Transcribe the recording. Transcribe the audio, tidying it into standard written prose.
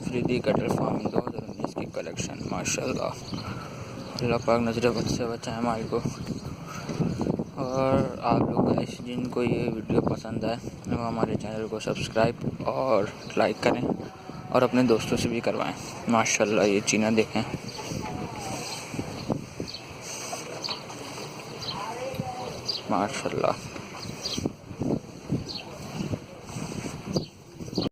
Afridi cattle farm 2019 की collection माशाल्लाह। अल्लाह पाक नजर बद से बचाए माल को। और आप लोग गाइस जिनको ये वीडियो पसंद आए वो हमारे चैनल को सब्सक्राइब और लाइक करें और अपने दोस्तों से भी करवाएं। माशाल्लाह ये चीना देखें, माशाल्लाह।